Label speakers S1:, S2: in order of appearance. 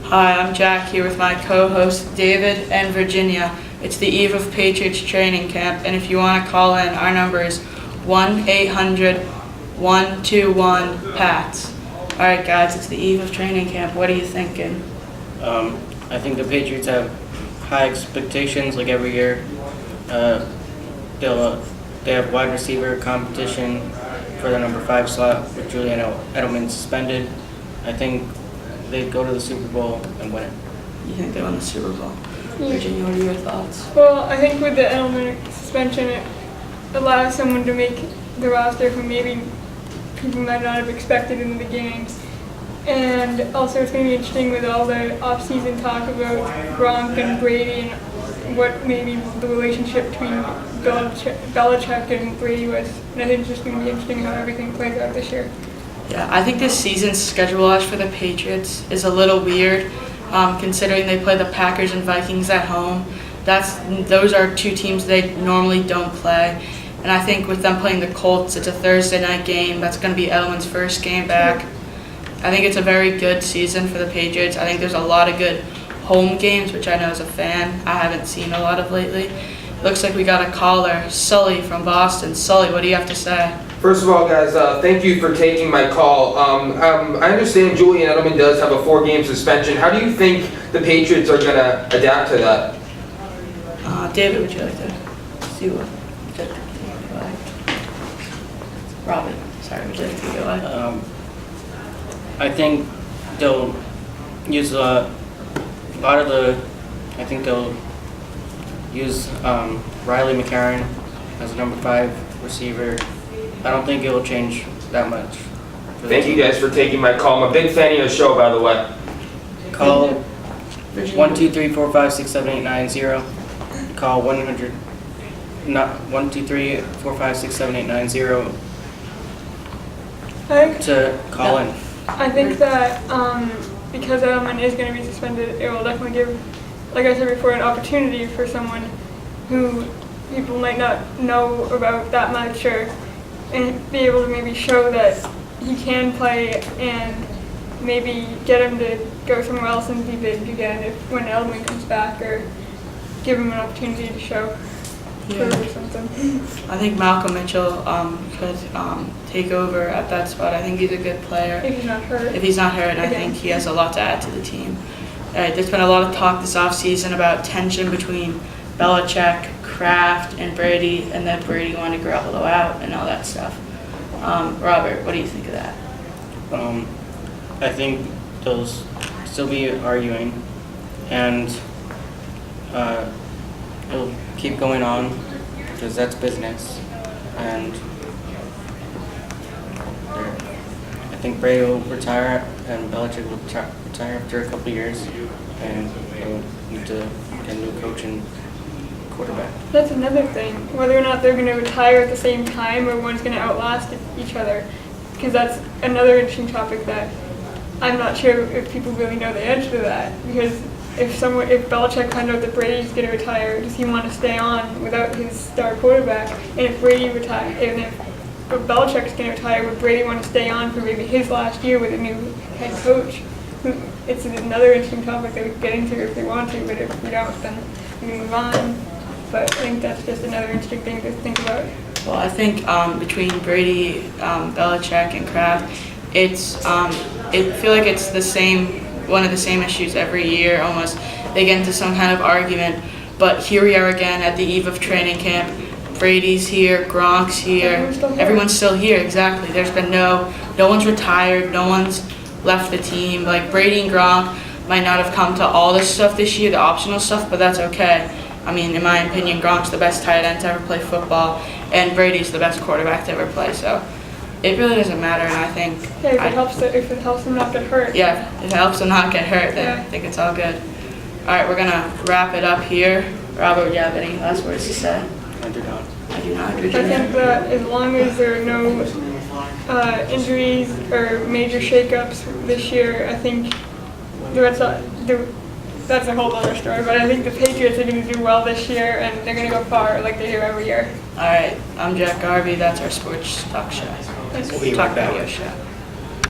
S1: Hi, I'm Jack here with my co-hosts David and Virginia. It's the eve of Patriots training camp, and if you want to call in, our number is 1-800-121-PATS. All right, guys, it's the eve of training camp. What are you thinking?
S2: I think the Patriots have high expectations like every year. They have wide receiver competition for the number 5 slot with Julian Edelman suspended. I think they'd go to the Super Bowl and win it.
S1: You think they win the Super Bowl?
S3: Yeah.
S1: Virginia, what are your thoughts?
S3: Well, I think with the Edelman suspension, it allows someone to make the roster who maybe people might not have expected in the beginnings. And also it's going to be interesting with all the off-season talk about Gronk and Brady and what maybe the relationship between Belichick and Brady was. And I think it's just going to be interesting how everything plays out this year.
S1: Yeah, I think this season's schedule for the Patriots is a little weird, considering they play the Packers and Vikings at home. Those are two teams they normally don't play. And I think with them playing the Colts, it's a Thursday night game. That's going to be Edelman's first game back. I think it's a very good season for the Patriots. I think there's a lot of good home games, which I know as a fan I haven't seen a lot of lately. Looks like we got a caller, Sully from Boston. Sully, what do you have to say?
S4: First of all, guys, thank you for taking my call. I understand Julian Edelman does have a 4-game suspension. How do you think the Patriots are going to adapt to that?
S1: David, would you like to see what? Robin, sorry, would you like to go ahead?
S2: I think they'll use I think they'll use Riley McCarron as a number 5 receiver. I don't think it will change that much.
S4: Thank you guys for taking my call. I'm a big fan of your show, by the way.
S2: Call
S1: Virginia.
S2: 1-2-3-4-5-6-7-8-9-0. Call 1-2-3-4-5-6-7-8-9-0 to call in.
S3: I think that because Edelman is going to be suspended, it will definitely give, like I said before, an opportunity for someone who people might not know about that much and be able to maybe show that he can play and maybe get him to go somewhere else and be big again when Edelman comes back, or give him an opportunity to show prove or something.
S1: I think Malcolm Mitchell could take over at that spot. I think he's a good player.
S3: If he's not hurt.
S1: If he's not hurt, I think he has a lot to add to the team. There's been a lot of talk this offseason about tension between Belichick, Kraft, and Brady, and that Brady wanted Garoppolo out and all that stuff. Robert, what do you think of that?
S2: I think they'll still be arguing, and it'll keep going on because that's business. And I think Brady will retire and Belichick will retire after a couple of years, and they'll need to get a new coach and quarterback.
S3: That's another thing, whether or not they're going to retire at the same time or one's going to outlast each other, because that's another interesting topic that I'm not sure if people really know the answer to that. Because if Belichick finds out that Brady's going to retire, does he want to stay on without his star quarterback? And if Belichick's going to retire, would Brady want to stay on for maybe his last year with a new head coach? It's another interesting topic that we can get into if they want to, but if we don't, then we can move on. But I think that's just another interesting thing to think about.
S1: Well, I think between Brady, Belichick, and Kraft, I feel like it's one of the same issues every year almost. They get into some kind of argument, but here we are again at the eve of training camp. Brady's here, Gronk's here, everyone's still here, exactly. There's been no one's retired, no one's left the team. Like Brady and Gronk might not have come to all this stuff this year, the optional stuff, but that's okay. I mean, in my opinion, Gronk's the best tight end to ever play football, and Brady's the best quarterback to ever play. So it really doesn't matter, and I think
S3: if it helps them not get hurt.
S1: Yeah, if it helps them not get hurt, then
S3: Yeah.
S1: I think it's all good. All right, we're gonna wrap it up here. Robert, do you have any last words to say?
S2: I do not.
S1: I do not.
S3: I think that as long as there are no injuries or major shakeups this year, I think that's a whole other story. But I think the Patriots are going to do well this year, and they're going to go far like they do every year.
S1: All right, I'm Jack Garvey. That's our sports talk show.
S2: We'll be
S1: Talk
S2: right back.
S1: radio show.